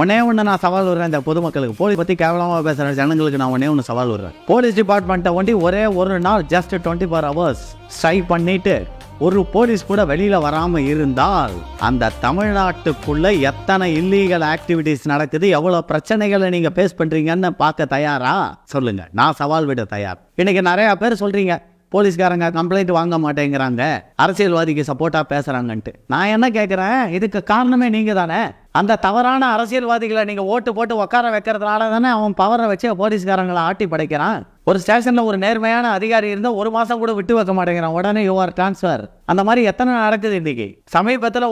ஒன்னே ஒன்று நான் சவால் விடுறேன் இந்த பொதுமக்களுக்கு. போலீஸ் பற்றி கேவலமாக பேசுகிற ஜனங்களுக்கு நான் ஒன்னே ஒன்று சவால் விடுறேன். போலீஸ் டிபார்ட்மெண்ட்டை ஒண்டி ஒரே ஒரு நாள் ஜஸ்ட் 24 hours ஸ்ட்ரைக் பண்ணிட்டு ஒரு போலீஸ் கூட வெளியில வராம இருந்தால் அந்த தமிழ்நாட்டுக்குள்ள எத்தனை இல்லீகல் ஆக்டிவிட்டிஸ் நடக்குது, எவ்வளவு பிரச்சனைகளை நீங்க பேஸ் பண்றீங்கன்னு பார்க்க தயாரா சொல்லுங்க. நான் சவால் விட தயார். இன்னைக்கு நிறைய பேர் சொல்றீங்க போலீஸ்காரங்க கம்ப்ளைண்ட் வாங்க மாட்டேங்கிறாங்க, அரசியல்வாதிக்கு சப்போர்ட்டா பேசுறாங்கன்ட்டு. நான் என்ன கேட்கிறேன், இதுக்கு காரணமே நீங்க தானே. அந்த தவறான அரசியல்வாதிகளை நீங்க ஓட்டு போட்டு உட்கார வைக்கிறதுனால தானே அவன் பவரை வச்சு போலீஸ்காரங்களை ஆட்டி படைக்கிறான். ஒரு ஸ்டேஷன்ல ஒரு நேர்மையான அதிகாரி இருந்தால் 1 மாசம் கூட விட்டு வைக்க மாட்டேங்கிறான், உடனே யூஆர் டிரான்ஸ்ஃபர். அந்த மாதிரி எத்தனை நடக்குது இன்னைக்கு. சமீபத்தில்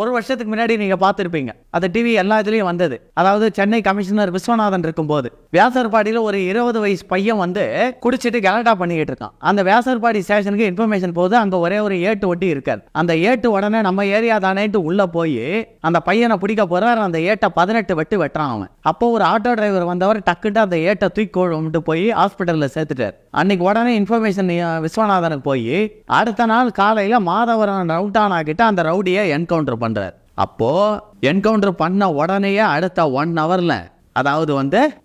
ஒரு வருஷத்துக்கு முன்னாடி நீங்க பார்த்துருப்பீங்க, அது டிவி எல்லா இதுலயும் வந்தது. அதாவது சென்னை கமிஷனர் விஸ்வநாதன் இருக்கும்போது வியாசர்பாடியில் ஒரு 20 வயசு பையன் குடிச்சிட்டு கலாட்டா பண்ணிக்கிட்டு இருக்கான். அந்த வியாசர்பாடி ஸ்டேஷனுக்கு இன்ஃபர்மேஷன் போகுது, அங்க ஒரே ஒரு ஏட்டு ஒட்டி இருக்காரு. அந்த ஏட்டு உடனே நம்ம ஏரியா தானேட்டு உள்ள போய் அந்த பையனை பிடிக்க போறாரு. அந்த ஏட்டை 18 வெட்டு வெட்டுறான் அவன். அப்போ ஒரு ஆட்டோ டிரைவர் வந்தவர் டக்குட்டு அந்த ஏட்டை தூக்கி போய் ஹாஸ்பிட்டல்ல சேர்த்துட்டார். அன்னைக்கு உடனே இன்ஃபர்மேஷன் விஸ்வநாதனுக்கு போய் அடுத்த நாள் காலையில மாதவரம் ரவுண்டானா கிட்ட அந்த ரவுடியை என்கவுண்டர் பண்றார். அப்போ என்கவுண்டர் பண்ண உடனேயே அடுத்த 1 hourல, அதாவது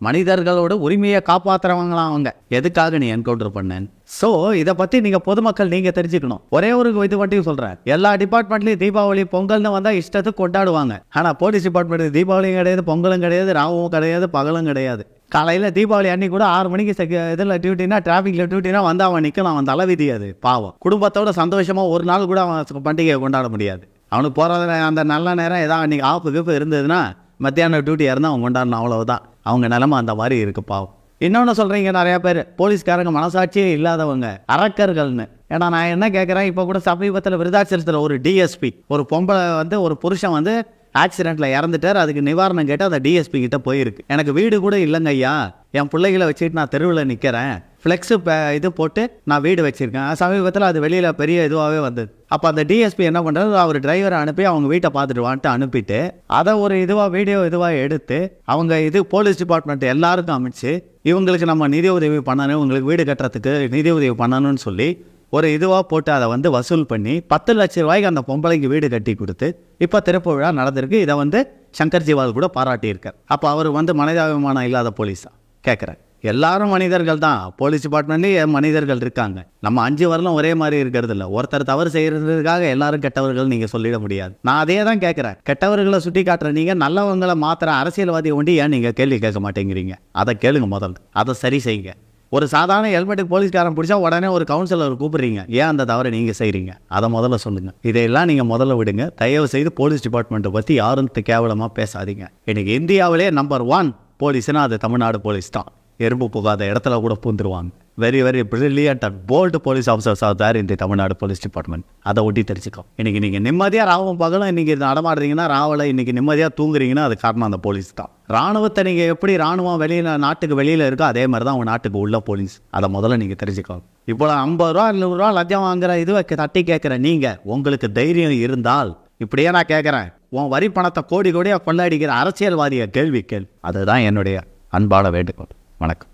மனிதர்களோட உரிமையை காப்பாத்துறவங்களாம் அவங்க. எதுக்காக நீ என்கவுண்டர் பண்ணேன்? ஸோ இதை பற்றி நீங்கள் பொதுமக்கள் நீங்கள் தெரிஞ்சுக்கணும். ஒரே ஒரு இது மட்டும் சொல்கிறேன், எல்லா டிபார்ட்மெண்ட்லையும் தீபாவளி பொங்கல்னு வந்தால் இஷ்டத்துக்கு கொண்டாடுவாங்க. ஆனால் போலீஸ் டிபார்ட்மெண்ட் தீபாவளியும் கிடையாது, பொங்கலும் கிடையாது, ராவும் கிடையாது, பகலும் கிடையாது. காலையில் தீபாவளி அன்னைக்கு கூட 6 மணிக்கு இதில் டியூட்டினா, டிராஃபிக்கில் டியூட்டினா வந்து அவன் நிற்கலாம். அவன் தலைவிதி அது பாவம். குடும்பத்தோட சந்தோஷமாக ஒரு நாள் கூட அவன் பண்டிகையை கொண்டாட முடியாது. அவனுக்கு போகிற அந்த நல்ல நேரம் ஏதாவது அன்றைக்கி ஆப்பு இருந்ததுன்னா மத்தியானம் டியூட்டி இருந்தால் அவங்க கொண்டாடணும், அவ்வளவுதான். அவங்க நிலமை அந்த மாதிரி இருக்கு பாவம். இன்னொன்று சொல்கிறீங்க, நிறையா பேர் போலீஸ்காரங்க மனசாட்சியே இல்லாதவங்க, அரக்கர்கள்னு. ஏன்னா நான் என்ன கேட்குறேன், இப்போ கூட சமீபத்தில் விருதாச்சலத்தில் ஒரு டிஎஸ்பி, ஒரு பொம்பளை ஒரு புருஷன் ஆக்சிடென்ட்ல இறந்துட்டார். அதுக்கு நிவாரணம் கேட்டு அந்த டிஎஸ்பி கிட்ட போயிருக்கு. எனக்கு வீடு கூட இல்லைங்க ஐயா, என் பிள்ளைகளை வச்சுட்டு நான் தெருவில் நிற்கிறேன், ஃப்ளெக்ஸு இது போட்டு நான் வீடு வச்சிருக்கேன். சமீபத்தில் அது வெளியில் பெரிய இதுவாகவே வந்தது. அப்போ அந்த டிஎஸ்பி என்ன பண்ணுறது, அவர் டிரைவரை அனுப்பி அவங்க வீட்டை பார்த்துட்டு வான்ட்டு அனுப்பிட்டு அதை ஒரு வீடியோ எடுத்து அவங்க போலீஸ் டிபார்ட்மெண்ட் எல்லாருக்கும் அமைச்சு இவங்களுக்கு நம்ம நிதி உதவி பண்ணணும், உங்களுக்கு வீடு கட்டுறதுக்கு நிதி உதவி பண்ணணும்னு சொல்லி ஒரு போட்டு அதை வசூல் பண்ணி 10 லட்சம் ரூபாய்க்கு அந்த பொம்பளைக்கு வீடு கட்டி கொடுத்து இப்போ திறப்பு விழா நடந்திருக்கு. இதை சங்கர் ஜிவால் கூட பாராட்டியிருக்கார். அப்போ அவர் மனிதாபிமானம் இல்லாத போலீஸா கேட்குறேன். எல்லாரும் மனிதர்கள் தான், போலீஸ் டிபார்ட்மெண்ட்லேயே மனிதர்கள் இருக்காங்க. நம்ம 5 வரலும் ஒரே மாதிரி இருக்கிறது இல்லை. ஒருத்தர் தவறு செய்யறதுக்காக எல்லாரும் கெட்டவர்கள் நீங்கள் சொல்லிட முடியாது. நான் அதே தான் கேட்குறேன், கெட்டவர்களை சுட்டி காட்டுற நீங்கள் நல்லவங்களை மாத்திர அரசியல்வாதியை ஒண்டி ஏன் நீங்கள் கேள்வி கேட்க மாட்டேங்கிறீங்க? அதை கேளுங்க முதல்ல, அதை சரி செய்யுங்க. ஒரு சாதாரண ஹெல்மெட்டுக்கு போலீஸ்காரன் பிடிச்சா உடனே ஒரு கவுன்சிலர் கூப்பிடுறீங்க, ஏன் அந்த தவறை நீங்கள் செய்கிறீங்க? அதை முதல்ல சொல்லுங்கள். இதையெல்லாம் நீங்கள் முதல்ல விடுங்க. தயவு செய்து போலீஸ் டிபார்ட்மெண்ட்டை பற்றி யாரும் கேவலமாக பேசாதீங்க. இன்னைக்கு இந்தியாவிலே நம்பர் 1 போலீஸ்னா அது தமிழ்நாடு போலீஸ் தான். எறும்பு போகாத இடத்துல கூட பூந்துருவாங்க. Very very brilliant and bold police officers are there in the Tamil Nadu police department. அதை ஒட்டி தெரிஞ்சுக்கோ. இன்னைக்கு நீங்கள் நிம்மதியாக ராவும் பகலும் இன்னைக்கு நடமாடுறீங்கன்னா, ராவில் இன்னைக்கு நிம்மதியாக தூங்குறீங்கன்னா அது காரணம் அந்த போலீஸ் தான். ராணுவத்தை நீங்கள் எப்படி ராணுவம் நாட்டுக்கு வெளியில் இருக்கோ அதே மாதிரி தான் உங்கள் நாட்டுக்கு உள்ள போலீஸ். அதை முதல்ல நீங்கள் தெரிஞ்சுக்கோ. இப்போ 50 ரூபா 100 ரூபா லஞ்சம் வாங்குற தட்டி கேட்குற நீங்கள், உங்களுக்கு தைரியம் இருந்தால், இப்படியே நான் கேட்குறேன், உன் வரி பணத்தை கோடி கோடியாக கொள்ளையடிக்கிற அரசியல்வாதியை கேள்வி கேள். அதுதான் என்னுடைய அன்பான வேண்டுகோள். வணக்கம்.